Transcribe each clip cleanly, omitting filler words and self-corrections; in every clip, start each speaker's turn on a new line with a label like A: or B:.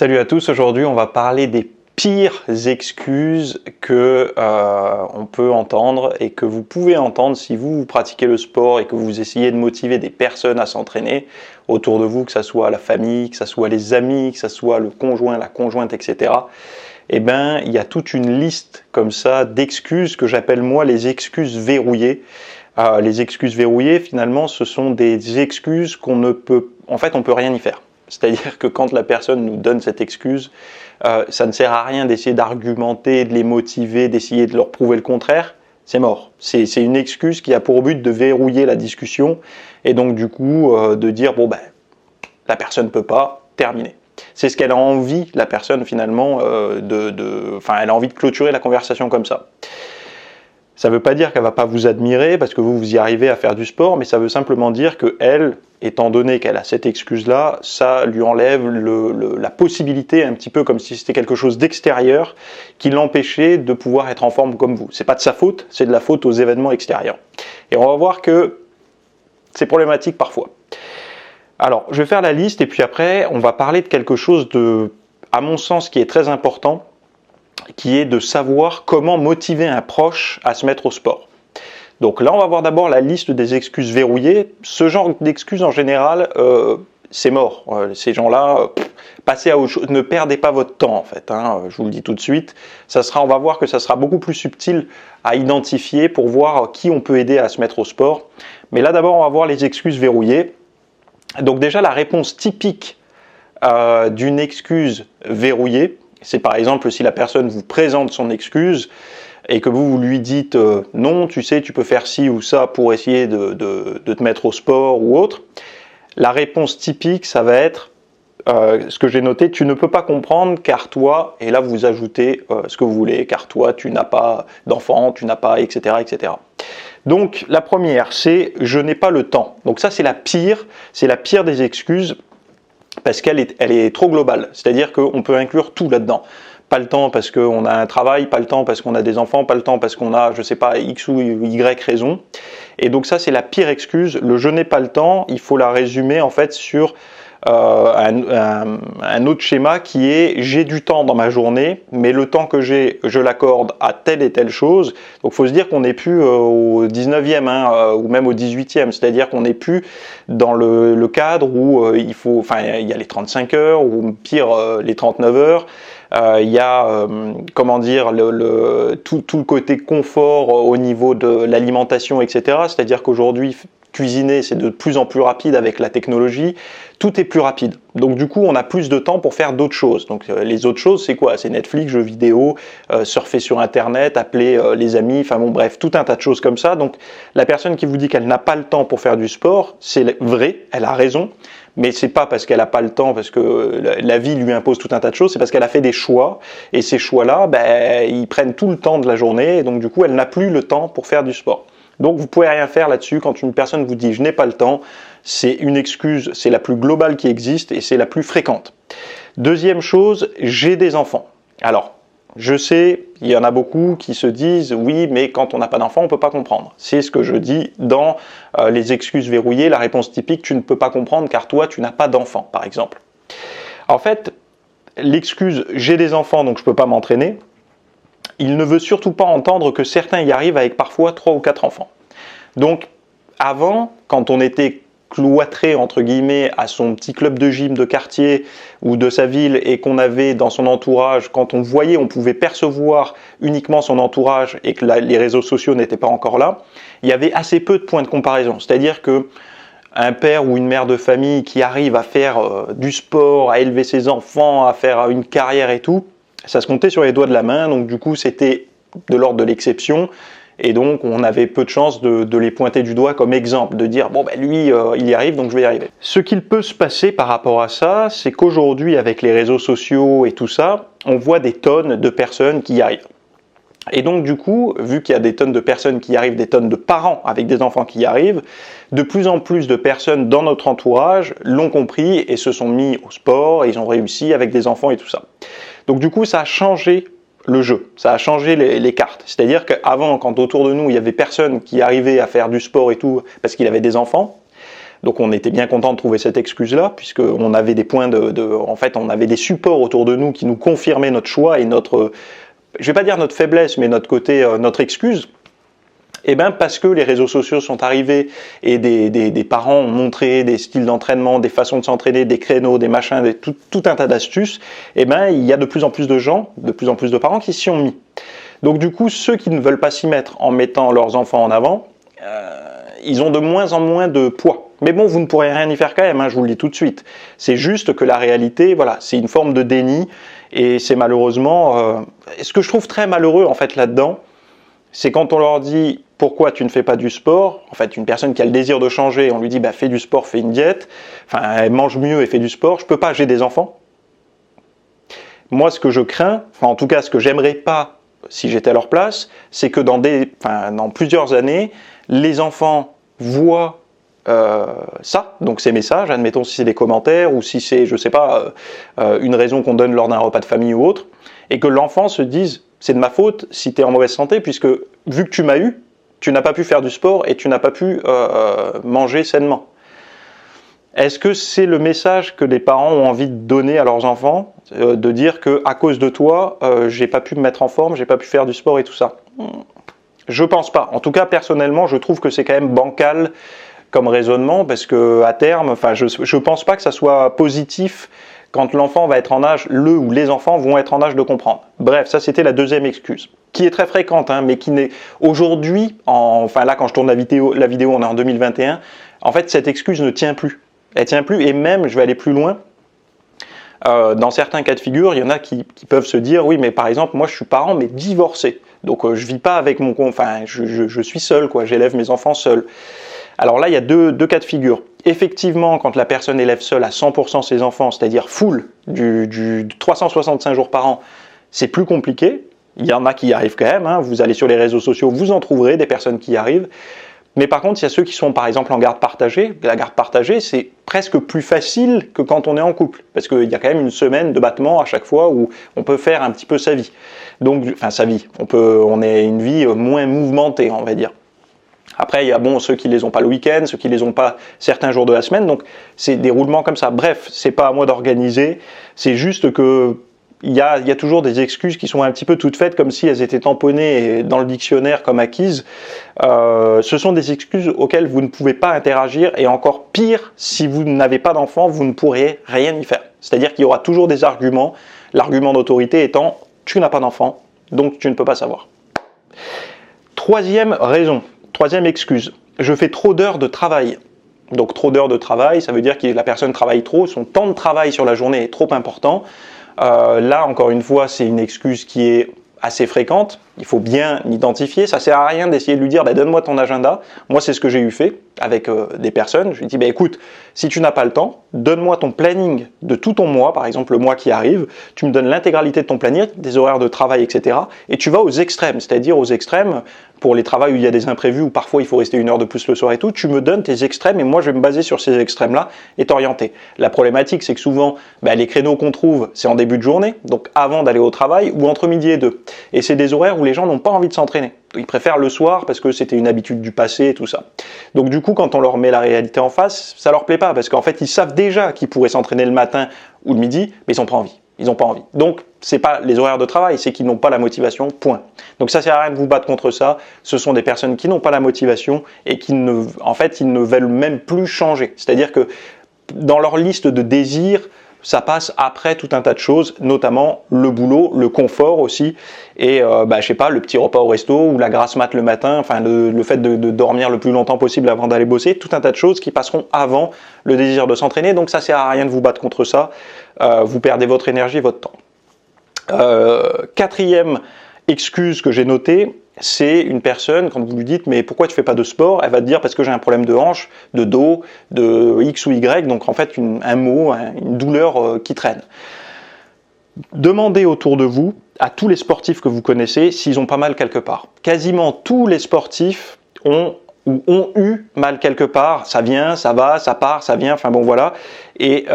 A: Salut à tous, aujourd'hui on va parler des pires excuses que on peut entendre et que vous pouvez entendre si vous pratiquez le sport et que vous essayez de motiver des personnes à s'entraîner autour de vous, que ce soit la famille, que ce soit les amis, que ce soit le conjoint, la conjointe, etc. Eh bien, il y a toute une liste comme ça d'excuses que j'appelle moi les excuses verrouillées. Les excuses verrouillées, finalement, ce sont des excuses qu'on ne peut... En fait, on ne peut rien y faire. C'est-à-dire que quand la personne nous donne cette excuse, ça ne sert à rien d'essayer d'argumenter, de les motiver, d'essayer de leur prouver le contraire. C'est mort. C'est une excuse qui a pour but de verrouiller la discussion et donc du coup de dire bon ben la personne ne peut pas, terminer. C'est ce qu'elle a envie, la personne finalement, elle a envie de clôturer la conversation comme ça. Ça ne veut pas dire qu'elle ne va pas vous admirer parce que vous y arrivez à faire du sport, mais ça veut simplement dire qu'elle, étant donné qu'elle a cette excuse-là, ça lui enlève la possibilité, un petit peu comme si c'était quelque chose d'extérieur, qui l'empêchait de pouvoir être en forme comme vous. C'est pas de sa faute, c'est de la faute aux événements extérieurs. Et on va voir que c'est problématique parfois. Alors, je vais faire la liste et puis après, on va parler de quelque chose de, à mon sens, qui est très important, qui est de savoir comment motiver un proche à se mettre au sport. Donc là, on va voir d'abord la liste des excuses verrouillées. Ce genre d'excuses, en général, c'est mort. Ces gens-là, passez à autre chose. Ne perdez pas votre temps, en fait. Je vous le dis tout de suite. On va voir que ça sera beaucoup plus subtil à identifier pour voir qui on peut aider à se mettre au sport. Mais là, d'abord, on va voir les excuses verrouillées. Donc déjà, la réponse typique d'une excuse verrouillée, c'est par exemple si la personne vous présente son excuse et que vous lui dites non, tu sais, tu peux faire ci ou ça pour essayer de te mettre au sport ou autre. La réponse typique, ça va être ce que j'ai noté, tu ne peux pas comprendre car toi, et là vous ajoutez ce que vous voulez, car toi tu n'as pas d'enfant, tu n'as pas, etc., etc. Donc la première, c'est je n'ai pas le temps. Donc ça c'est la pire des excuses. Parce qu'elle est trop globale, c'est-à-dire qu'on peut inclure tout là-dedans. Pas le temps parce qu'on a un travail, pas le temps parce qu'on a des enfants, pas le temps parce qu'on a, je sais pas, X ou Y raison. Et donc ça, c'est la pire excuse. Le je n'ai pas le temps, il faut la résumer en fait sur un autre schéma qui est j'ai du temps dans ma journée, mais le temps que j'ai, je l'accorde à telle et telle chose. Donc il faut se dire qu'on n'est plus au 19e ou même au 18e, c'est-à-dire qu'on n'est plus dans le cadre où il y a les 35 heures ou pire les 39 heures. Il y a tout le côté confort au niveau de l'alimentation, etc. C'est-à-dire qu'aujourd'hui, cuisiner, c'est de plus en plus rapide avec la technologie. Tout est plus rapide. Donc du coup, on a plus de temps pour faire d'autres choses. Donc les autres choses, c'est quoi? C'est Netflix, jeux vidéo, surfer sur Internet, appeler les amis, enfin bon bref, tout un tas de choses comme ça. Donc la personne qui vous dit qu'elle n'a pas le temps pour faire du sport, c'est vrai, elle a raison. Mais c'est pas parce qu'elle n'a pas le temps, parce que la vie lui impose tout un tas de choses, c'est parce qu'elle a fait des choix, et ces choix-là, ils prennent tout le temps de la journée, et donc du coup, elle n'a plus le temps pour faire du sport. Donc vous pouvez rien faire là-dessus quand une personne vous dit « je n'ai pas le temps », c'est une excuse, c'est la plus globale qui existe, et c'est la plus fréquente. Deuxième chose, j'ai des enfants. Alors, je sais, il y en a beaucoup qui se disent « oui, mais quand on n'a pas d'enfant, on ne peut pas comprendre ». C'est ce que je dis dans les excuses verrouillées, la réponse typique « tu ne peux pas comprendre car toi, tu n'as pas d'enfant », par exemple. En fait, l'excuse « j'ai des enfants, donc je ne peux pas m'entraîner », il ne veut surtout pas entendre que certains y arrivent avec parfois 3 ou 4 enfants. Donc, avant, quand on était cloîtré entre guillemets à son petit club de gym de quartier ou de sa ville et qu'on avait dans son entourage, quand on voyait, on pouvait percevoir uniquement son entourage et que les réseaux sociaux n'étaient pas encore là, il y avait assez peu de points de comparaison. C'est-à-dire que un père ou une mère de famille qui arrive à faire du sport, à élever ses enfants, à faire une carrière et tout, ça se comptait sur les doigts de la main, donc du coup c'était de l'ordre de l'exception. Et donc, on avait peu de chances de les pointer du doigt comme exemple, de dire « bon, ben lui, il y arrive, donc je vais y arriver ». Ce qu'il peut se passer par rapport à ça, c'est qu'aujourd'hui, avec les réseaux sociaux et tout ça, on voit des tonnes de personnes qui y arrivent. Et donc, du coup, vu qu'il y a des tonnes de personnes qui y arrivent, des tonnes de parents avec des enfants qui y arrivent, de plus en plus de personnes dans notre entourage l'ont compris et se sont mis au sport, et ils ont réussi avec des enfants et tout ça. Donc, du coup, ça a changé le jeu, ça a changé les cartes. C'est-à-dire qu'avant, quand autour de nous, il y avait personne qui arrivait à faire du sport et tout parce qu'il avait des enfants, Donc on était bien content de trouver cette excuse-là, puisqu'on avait des points en fait, on avait des supports autour de nous qui nous confirmaient notre choix et notre, je vais pas dire notre faiblesse, mais notre côté, notre excuse. Eh bien, parce que les réseaux sociaux sont arrivés et des parents ont montré des styles d'entraînement, des façons de s'entraîner, des créneaux, des machins, tout un tas d'astuces, eh bien, il y a de plus en plus de gens, de plus en plus de parents qui s'y ont mis. Donc du coup, ceux qui ne veulent pas s'y mettre en mettant leurs enfants en avant, ils ont de moins en moins de poids. Mais bon, vous ne pourrez rien y faire quand même, hein, je vous le dis tout de suite. C'est juste que la réalité, voilà, c'est une forme de déni, et c'est malheureusement... ce que je trouve très malheureux, en fait, là-dedans, c'est quand on leur dit « Pourquoi tu ne fais pas du sport ?» En fait, une personne qui a le désir de changer, on lui dit bah, « Fais du sport, fais une diète. » Enfin, elle mange mieux et fait du sport. Je peux pas, j'ai des enfants. Moi, ce que je crains, enfin, en tout cas, ce que j'aimerais pas, si j'étais à leur place, c'est que dans plusieurs années, les enfants voient ça, donc ces messages, admettons si c'est des commentaires ou si c'est, je sais pas, une raison qu'on donne lors d'un repas de famille ou autre, et que l'enfant se dise c'est de ma faute si tu es en mauvaise santé, puisque vu que tu m'as eu, tu n'as pas pu faire du sport et tu n'as pas pu manger sainement. Est-ce que c'est le message que les parents ont envie de donner à leurs enfants, de dire que à cause de toi, j'ai pas pu me mettre en forme, j'ai pas pu faire du sport et tout ça? Je pense pas. En tout cas, personnellement, je trouve que c'est quand même bancal comme raisonnement, parce que à terme, enfin, je pense pas que ça soit positif quand l'enfant va être en âge, ou les enfants vont être en âge de comprendre. Bref, ça c'était la deuxième excuse, qui est très fréquente, hein, mais qui n'est aujourd'hui, enfin là quand je tourne la vidéo, on est en 2021, en fait cette excuse ne tient plus. Elle tient plus, et même, je vais aller plus loin, dans certains cas de figure, il y en a qui peuvent se dire, oui mais par exemple, moi je suis parent mais divorcé, donc je vis pas avec enfin je suis seul, quoi, j'élève mes enfants seul. Alors là, il y a deux cas de figure. Effectivement, quand la personne élève seule à 100% ses enfants, c'est-à-dire full, du 365 jours par an, c'est plus compliqué. Il y en a qui y arrivent quand même, hein. Vous allez sur les réseaux sociaux, vous en trouverez des personnes qui y arrivent. Mais par contre, il y a ceux qui sont par exemple en garde partagée. La garde partagée, c'est presque plus facile que quand on est en couple, parce qu'il y a quand même une semaine de battement à chaque fois où on peut faire un petit peu sa vie. Donc, enfin sa vie, on a une vie moins mouvementée, on va dire. Après, il y a ceux qui les ont pas le week-end, ceux qui les ont pas certains jours de la semaine, donc c'est des roulements comme ça. Bref, c'est pas à moi d'organiser, c'est juste que il y a toujours des excuses qui sont un petit peu toutes faites, comme si elles étaient tamponnées dans le dictionnaire comme acquises. Ce sont des excuses auxquelles vous ne pouvez pas interagir, et encore pire, si vous n'avez pas d'enfant, vous ne pourrez rien y faire. C'est-à-dire qu'il y aura toujours des arguments, l'argument d'autorité étant « tu n'as pas d'enfant, donc tu ne peux pas savoir ». Troisième raison. Troisième excuse, je fais trop d'heures de travail. Donc trop d'heures de travail, ça veut dire que la personne travaille trop, son temps de travail sur la journée est trop important. Là, encore une fois, c'est une excuse qui est assez fréquente. Il faut bien l'identifier. Ça sert à rien d'essayer de lui dire donne-moi ton agenda. Moi, c'est ce que j'ai eu fait avec des personnes. Je lui dis écoute, si tu n'as pas le temps, donne-moi ton planning de tout ton mois, par exemple le mois qui arrive. Tu me donnes l'intégralité de ton planning, des horaires de travail, etc. Et tu vas aux extrêmes, c'est-à-dire aux extrêmes pour les travaux où il y a des imprévus, où parfois il faut rester 1 heure de plus le soir et tout. Tu me donnes tes extrêmes et moi je vais me baser sur ces extrêmes-là et t'orienter. La problématique, c'est que souvent, les créneaux qu'on trouve, c'est en début de journée, donc avant d'aller au travail ou entre midi et 2. Et c'est des horaires où les gens n'ont pas envie de s'entraîner. Ils préfèrent le soir parce que c'était une habitude du passé et tout ça. Donc du coup, quand on leur met la réalité en face, ça leur plaît pas parce qu'en fait, ils savent déjà qu'ils pourraient s'entraîner le matin ou le midi, mais ils n'ont pas envie. Ils n'ont pas envie. Donc, c'est pas les horaires de travail, c'est qu'ils n'ont pas la motivation, point. Donc ça sert à rien de vous battre contre ça. Ce sont des personnes qui n'ont pas la motivation et qui en fait, ils ne veulent même plus changer. C'est-à-dire que dans leur liste de désirs, ça passe après tout un tas de choses, notamment le boulot, le confort aussi, et je sais pas, le petit repas au resto ou la grasse mat le matin, enfin le fait de dormir le plus longtemps possible avant d'aller bosser, tout un tas de choses qui passeront avant le désir de s'entraîner, donc ça sert à rien de vous battre contre ça, vous perdez votre énergie, votre temps. Quatrième excuse que j'ai notée, c'est une personne, quand vous lui dites « mais pourquoi tu fais pas de sport ?» Elle va te dire « parce que j'ai un problème de hanche, de dos, de X ou Y », donc en fait un mot, une douleur qui traîne. Demandez autour de vous, à tous les sportifs que vous connaissez, s'ils ont pas mal quelque part. Quasiment tous les sportifs ont eu mal quelque part, ça vient, ça va, ça part, ça vient, enfin bon voilà, et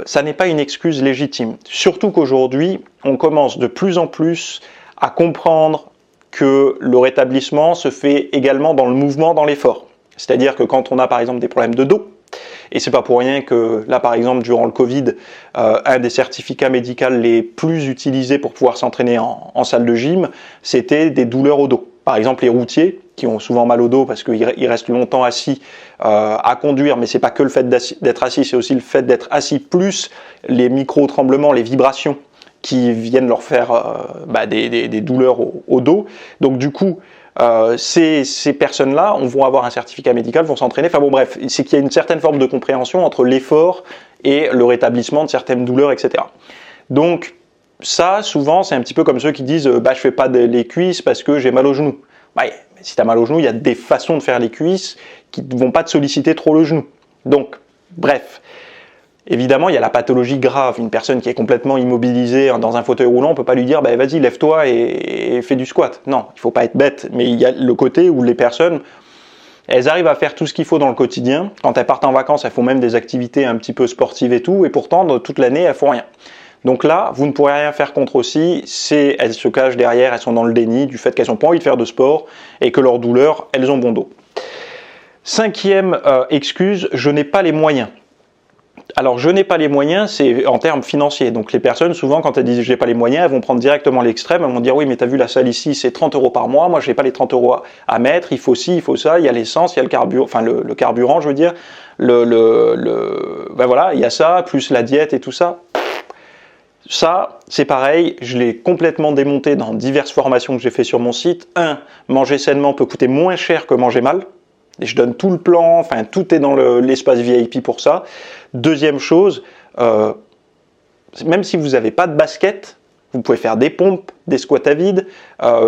A: ça n'est pas une excuse légitime. Surtout qu'aujourd'hui, on commence de plus en plus à comprendre que le rétablissement se fait également dans le mouvement, dans l'effort. C'est-à-dire que quand on a par exemple des problèmes de dos, Et c'est pas pour rien que là, par exemple, durant le Covid, un des certificats médicaux les plus utilisés pour pouvoir s'entraîner en salle de gym, c'était des douleurs au dos. Par exemple, les routiers qui ont souvent mal au dos parce qu'ils restent longtemps assis à conduire, mais c'est pas que le fait d'être assis, c'est aussi le fait d'être assis plus les micro-tremblements, les vibrations qui viennent leur faire des douleurs au dos. Donc du coup, ces personnes-là vont avoir un certificat médical, vont s'entraîner. Enfin bon, bref, c'est qu'il y a une certaine forme de compréhension entre l'effort et le rétablissement de certaines douleurs, etc. Donc ça, souvent, c'est un petit peu comme ceux qui disent je fais pas les cuisses parce que j'ai mal au genou. Ouais, mais si tu as mal au genou, il y a des façons de faire les cuisses qui ne vont pas te solliciter trop le genou. Donc, bref. Évidemment, il y a la pathologie grave. Une personne qui est complètement immobilisée dans un fauteuil roulant, on ne peut pas lui dire vas-y, lève-toi et fais du squat. Non, il ne faut pas être bête. Mais il y a le côté où les personnes, elles arrivent à faire tout ce qu'il faut dans le quotidien. Quand elles partent en vacances, elles font même des activités un petit peu sportives et tout. Et pourtant, toute l'année, elles font rien. Donc là, vous ne pourrez rien faire contre aussi. Elles se cachent derrière, elles sont dans le déni du fait qu'elles n'ont pas envie de faire de sport et que leurs douleurs, elles ont bon dos. 5e excuse, je n'ai pas les moyens. Alors, je n'ai pas les moyens, c'est en termes financiers. Donc, les personnes, souvent, quand elles disent je n'ai pas les moyens, elles vont prendre directement l'extrême. Elles vont dire oui, mais tu as vu la salle ici, c'est 30 € par mois. Moi, je n'ai pas les 30 € à mettre. Il faut ci, il faut ça. Il y a l'essence, il y a le carburant, enfin le carburant, je veux dire. Voilà, il y a ça, plus la diète et tout ça. Ça, c'est pareil, je l'ai complètement démonté dans diverses formations que j'ai fait sur mon site. 1, manger sainement peut coûter moins cher que manger mal. Et je donne tout le plan, enfin tout est dans l'espace VIP pour ça. Deuxième chose, même si vous n'avez pas de basket, vous pouvez faire des pompes, des squats à vide,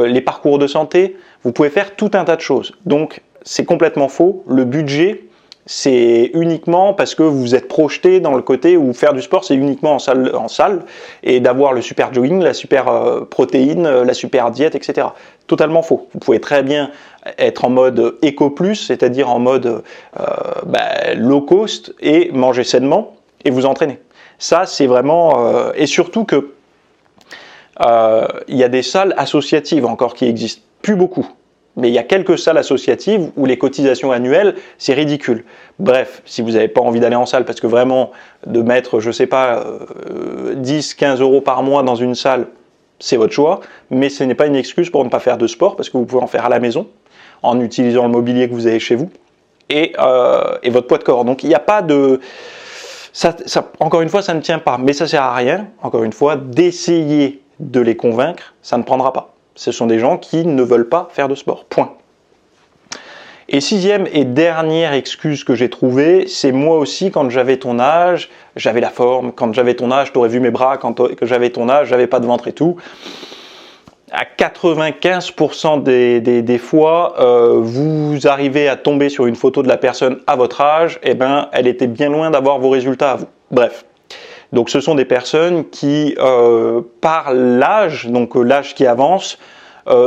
A: les parcours de santé, vous pouvez faire tout un tas de choses. Donc c'est complètement faux. Le budget, c'est uniquement parce que vous êtes projeté dans le côté où faire du sport, c'est uniquement en salle et d'avoir le super jogging, la super protéine, la super diète, etc. Totalement faux. Vous pouvez très bien être en mode éco plus, c'est-à-dire en mode low cost et manger sainement et vous entraîner. Ça, c'est vraiment... et surtout que il y a des salles associatives encore qui existent. Plus beaucoup. Mais il y a quelques salles associatives où les cotisations annuelles, c'est ridicule. Bref, si vous n'avez pas envie d'aller en salle, parce que vraiment, de mettre, je sais pas, 10, 15 € par mois dans une salle, c'est votre choix, mais ce n'est pas une excuse pour ne pas faire de sport, parce que vous pouvez en faire à la maison, en utilisant le mobilier que vous avez chez vous, et votre poids de corps. Donc il n'y a pas de... encore une fois, ça ne tient pas, mais ça ne sert à rien, encore une fois, d'essayer de les convaincre, ça ne prendra pas. Ce sont des gens qui ne veulent pas faire de sport. Point. Et 6e et dernière excuse que j'ai trouvée, c'est moi aussi, quand j'avais ton âge, j'avais la forme. Quand j'avais ton âge, tu aurais vu mes bras. Quand j'avais ton âge, j'avais pas de ventre et tout. À 95% des fois, vous arrivez à tomber sur une photo de la personne à votre âge, et elle était bien loin d'avoir vos résultats à vous. Bref. Donc ce sont des personnes qui, par l'âge, donc l'âge qui avance,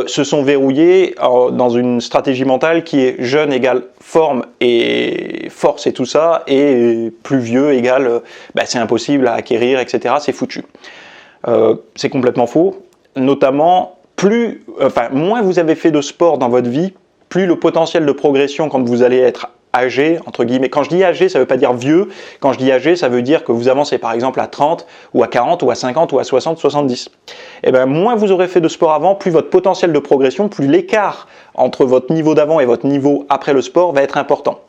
A: se sont verrouillées dans une stratégie mentale qui est jeune égale forme et force et tout ça, et plus vieux égale c'est impossible à acquérir, etc. C'est foutu. C'est complètement faux. Notamment, moins vous avez fait de sport dans votre vie, plus le potentiel de progression quand vous allez être âgé, entre guillemets. Quand je dis âgé, ça ne veut pas dire vieux. Quand je dis âgé, ça veut dire que vous avancez par exemple à 30 ou à 40 ou à 50 ou à 60, 70. Et moins vous aurez fait de sport avant, plus votre potentiel de progression, plus l'écart entre votre niveau d'avant et votre niveau après le sport va être important.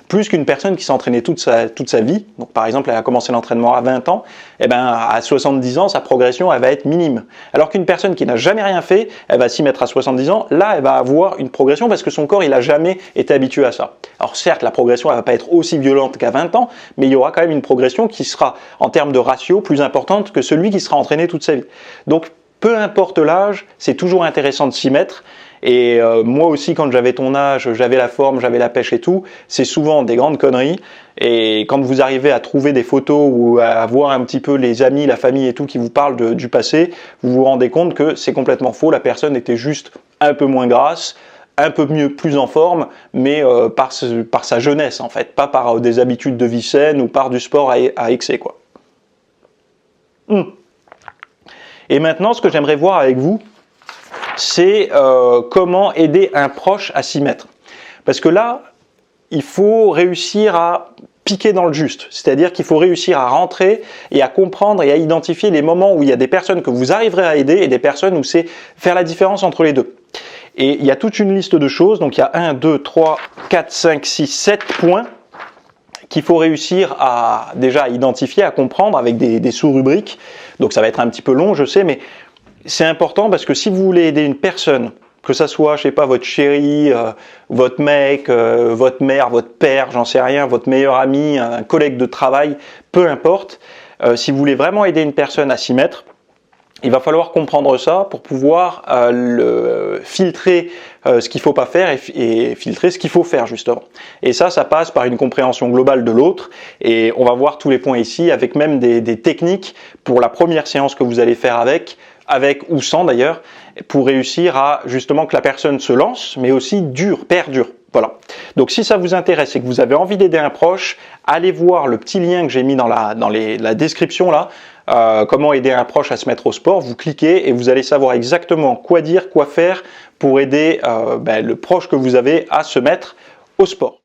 A: Plus qu'une personne qui s'entraînait toute sa vie, donc par exemple elle a commencé l'entraînement à 20 ans, à 70 ans sa progression elle va être minime. Alors qu'une personne qui n'a jamais rien fait, elle va s'y mettre à 70 ans, là elle va avoir une progression parce que son corps il n'a jamais été habitué à ça. Alors certes la progression elle va pas être aussi violente qu'à 20 ans, mais il y aura quand même une progression qui sera en termes de ratio plus importante que celui qui sera entraîné toute sa vie. Donc peu importe l'âge, c'est toujours intéressant de s'y mettre. Et moi aussi, quand j'avais ton âge, j'avais la forme, j'avais la pêche et tout, c'est souvent des grandes conneries. Et quand vous arrivez à trouver des photos ou à voir un petit peu les amis, la famille et tout qui vous parlent du passé, vous vous rendez compte que c'est complètement faux. La personne était juste un peu moins grasse, un peu mieux, plus en forme, mais par sa jeunesse en fait, pas par des habitudes de vie saine ou par du sport à excès, quoi. Et maintenant, ce que j'aimerais voir avec vous, c'est comment aider un proche à s'y mettre. Parce que là, il faut réussir à piquer dans le juste. C'est-à-dire qu'il faut réussir à rentrer et à comprendre et à identifier les moments où il y a des personnes que vous arriverez à aider et des personnes où c'est faire la différence entre les deux. Et il y a toute une liste de choses, donc il y a 1, 2, 3, 4, 5, 6, 7 points qu'il faut réussir à déjà identifier, à comprendre avec des sous-rubriques. Donc ça va être un petit peu long, je sais, mais c'est important parce que si vous voulez aider une personne, que ça soit, je sais pas, votre chéri, votre mec, votre mère, votre père, j'en sais rien, votre meilleur ami, un collègue de travail, peu importe, si vous voulez vraiment aider une personne à s'y mettre, il va falloir comprendre ça pour pouvoir filtrer ce qu'il ne faut pas faire et filtrer ce qu'il faut faire justement. Et ça passe par une compréhension globale de l'autre et on va voir tous les points ici avec même des techniques pour la première séance que vous allez faire avec ou sans d'ailleurs, pour réussir à justement que la personne se lance, mais aussi perdure. Voilà. Donc si ça vous intéresse et que vous avez envie d'aider un proche, allez voir le petit lien que j'ai mis dans la description là, comment aider un proche à se mettre au sport. Vous cliquez et vous allez savoir exactement quoi dire, quoi faire pour aider le proche que vous avez à se mettre au sport.